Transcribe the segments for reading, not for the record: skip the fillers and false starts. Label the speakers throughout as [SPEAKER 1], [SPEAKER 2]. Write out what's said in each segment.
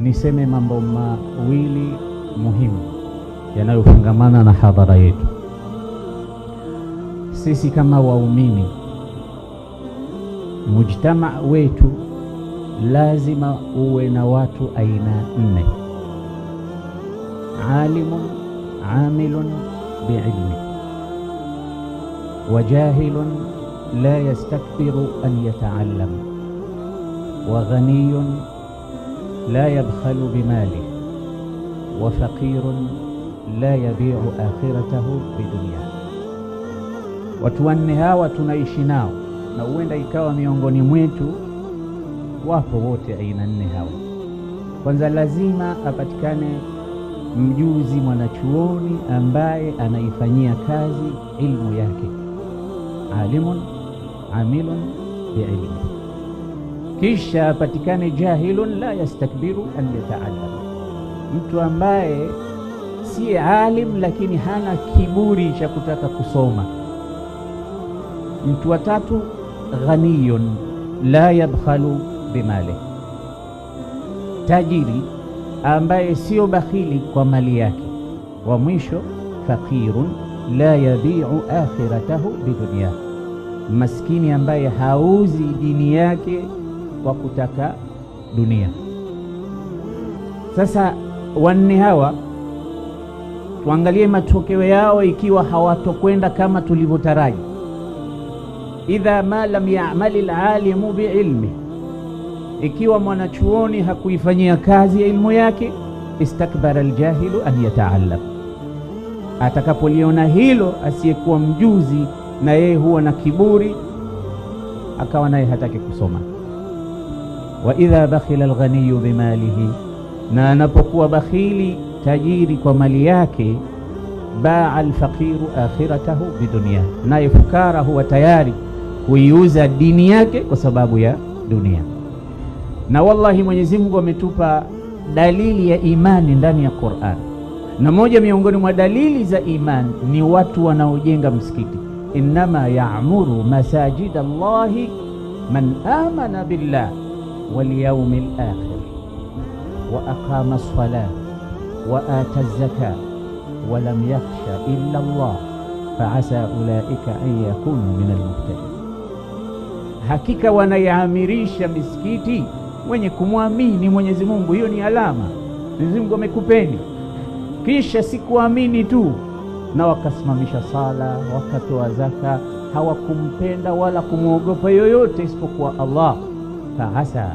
[SPEAKER 1] niseme mambo mawili muhimu yanayofungamana na hadhara yetu. Sisi kama waumini, mujtama wetu lazima uwe na watu aina 4: alimun amilun biilmi, wa jahilun la yastakbiru an yataallam, wa ghaniyun la yabkhalu bimali, wa faqirun la yabiu akhiratahu bidunya. Watu 4 hawa tunaishi nao, na huenda ikawa miongoni mwetu wapo wote aina 4 hawa. Kwanza, lazima apatikane mjuzi mwanachuoni ambaye anaifanyia kazi ilmu yake, alimun amilun biilmi. Kisha apatikane jahilun la yastakbiru an yataallam, mtu ambaye si alim lakini hana kiburi cha kutaka kusoma. Mtu wa 3, ghaniyun la yabkhalu bimali, tajiri ambaye sio bakhili kwa mali yake. Wa mwisho, faqirun la yabiu akhiratahu bidunya, maskini ambaye hauzi dini yake kwa kutaka dunia. Sasa 4 hawa tuangalie matokeo yao ikiwa hawatokwenda kama tulivyotaraji. Idha ma lam ya'mali al-alimu biilmi, ikiwa mwanachuoni hakuifanyia kazi ya ilmu yake, istakbara aljahilu an yataallam, atakapoliona hilo asiyekuwa mjuzi na yeye huwa na kiburi, akawa naye hataki kusoma. Wa idha bakhila alghaniyu bimalihi, na anapokuwa bakhili tajiri kwa mali yake, baa alfaqiru akhiratahu bidunia, naye fukara huwa tayari kuiuza dini yake kwa sababu ya dunia. Na wallahi Mwenyezi Mungu ametupa dalili ya imani ndani ya Qur'an, na moja miongoni mwa dalili za imani ni watu wanaojenga msikiti. Innama ya'muru masajid Allahi man amana billah wal yawmil akhir wa aqama as-salah wa ata az-zakah wa lam yakhsha illa Allah fa asa ulaika an yakunu min al-muhtadin. Hakika wanayamirisha misikiti wenye kumwamini Mwenyezi Mungu. Hiyo ni alama Mwenyezi Mungu amekupeni. Kisha sikuamini tu, na wakasimamisha sala, wakatoa zaka, hawakumpenda wala kumwogopa yoyote isipokuwa Allah. Faasa,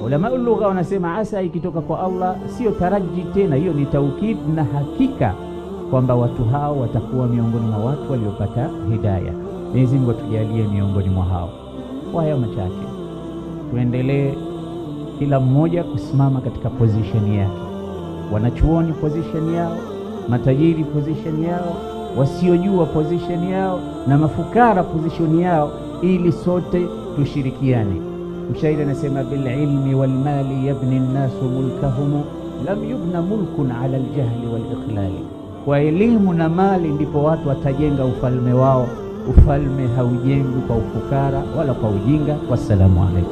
[SPEAKER 1] ulama lugha wanasema asa ikitoka kwa Allah sio taraji tena, hiyo ni taukid na hakika kwamba watu hao watakuwa miongoni mwa watu waliopata hidayah. Mwenyezi Mungu atujalie miongoni mwa hao. Kwa hayo machache, tuendelee kila mmoja kusimama katika position yake. Wanachuoni position yao, matajiri position yao, wasiojua position yao, na mafukara position yao, ili sote tushirikiane. Mshairi anasema bil ilmi wal mali yabni an-nasu mulkahum lam yubna mulkun ala al-jahli wal ikhlali. Kwa elimu na mali ndipo watu watajenga ufalme wao. Ufalme haujengwi kwa ufukara wala kwa ujinga. Wassalamu alaikum.